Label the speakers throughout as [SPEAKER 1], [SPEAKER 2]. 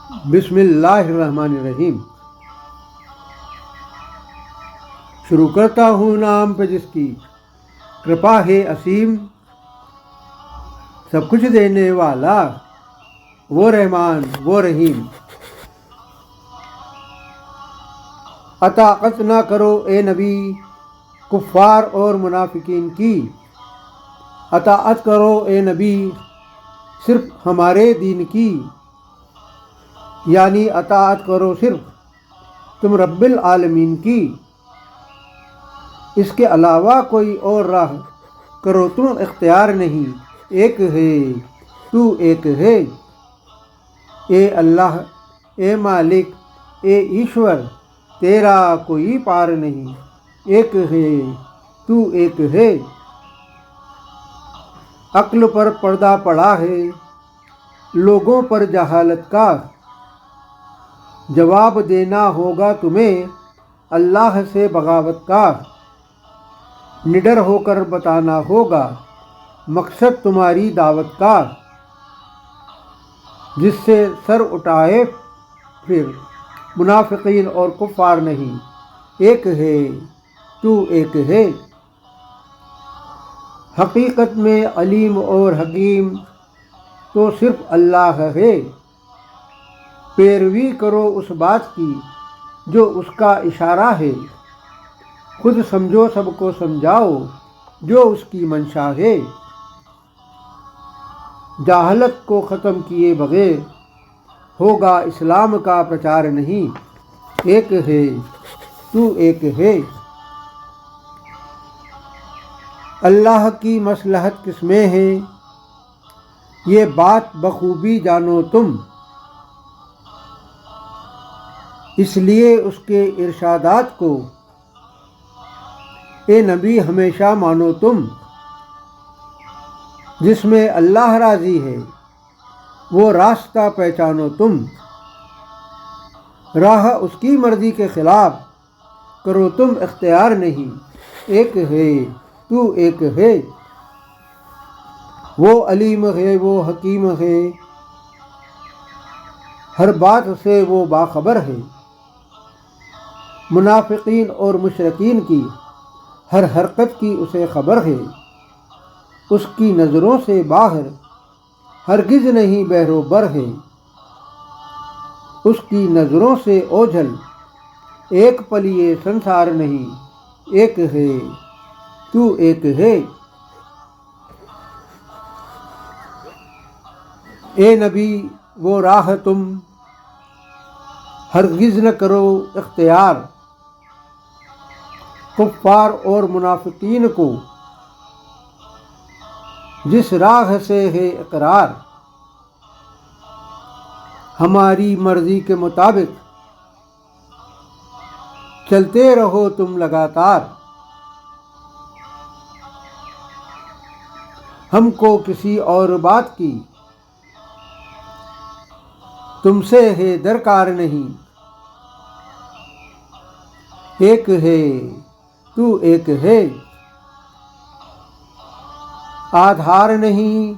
[SPEAKER 1] بسم اللہ الرحمن الرحیم۔ شروع کرتا ہوں نام پہ جس کی کرپا ہے اسیم، سب کچھ دینے والا وہ رحمان وہ رحیم۔ اطاعت نہ کرو اے نبی کفار اور منافقین کی، اطاعت کرو اے نبی صرف ہمارے دین کی، یعنی اطاعت کرو صرف تم رب العالمین کی، اس کے علاوہ کوئی اور راہ کرو تم اختیار نہیں، ایک ہے تو ایک ہے، اے اللہ اے مالک اے ایشور تیرا کوئی پار نہیں، ایک ہے تو ایک ہے۔ عقل پر پردہ پڑا ہے لوگوں پر جہالت کا، جواب دینا ہوگا تمہیں اللہ سے بغاوت کا، نڈر ہو کر بتانا ہوگا مقصد تمہاری دعوت کا، جس سے سر اٹھائے پھر منافقین اور کفار نہیں، ایک ہے تو ایک ہے۔ حقیقت میں علیم اور حکیم تو صرف اللہ ہے، پیروی کرو اس بات کی جو اس کا اشارہ ہے، خود سمجھو سب کو سمجھاؤ جو اس کی منشا ہے، جہالت کو ختم کیے بغیر ہوگا اسلام کا پرچار نہیں، ایک ہے تو ایک ہے۔ اللہ کی مصلحت کس میں ہے یہ بات بخوبی جانو تم، اس لیے اس کے ارشادات کو اے نبی ہمیشہ مانو تم، جس میں اللہ راضی ہے وہ راستہ پہچانو تم، راہ اس کی مرضی کے خلاف کرو تم اختیار نہیں، ایک ہے تو ایک ہے۔ وہ علیم ہے وہ حکیم ہے، ہر بات سے وہ باخبر ہے، منافقین اور مشرکین کی ہر حرکت کی اسے خبر ہے، اس کی نظروں سے باہر ہرگز نہیں بحر و بر ہے، اس کی نظروں سے اوجھل ایک پل یہ سنسار نہیں، ایک ہے تو ایک ہے۔ اے نبی وہ راہ تم ہرگز نہ کرو اختیار، کفار اور منافقین کو جس راہ سے ہے اقرار، ہماری مرضی کے مطابق چلتے رہو تم لگاتار، ہم کو کسی اور بات کی تم سے ہے درکار نہیں، ایک ہے تو ایک ہے۔ آدھار نہیں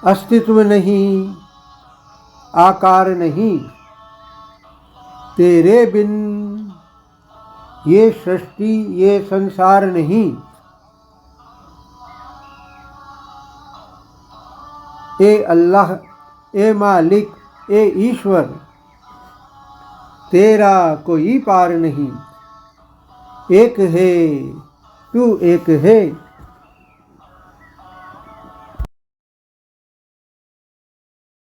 [SPEAKER 1] استتو نہیں آکار نہیں، تیرے بن یہ سرشٹی یہ سنسار نہیں، اے اللہ اے مالک اے ایشور تیرا کوئی پار نہیں، ایک ہے تو ایک ہے۔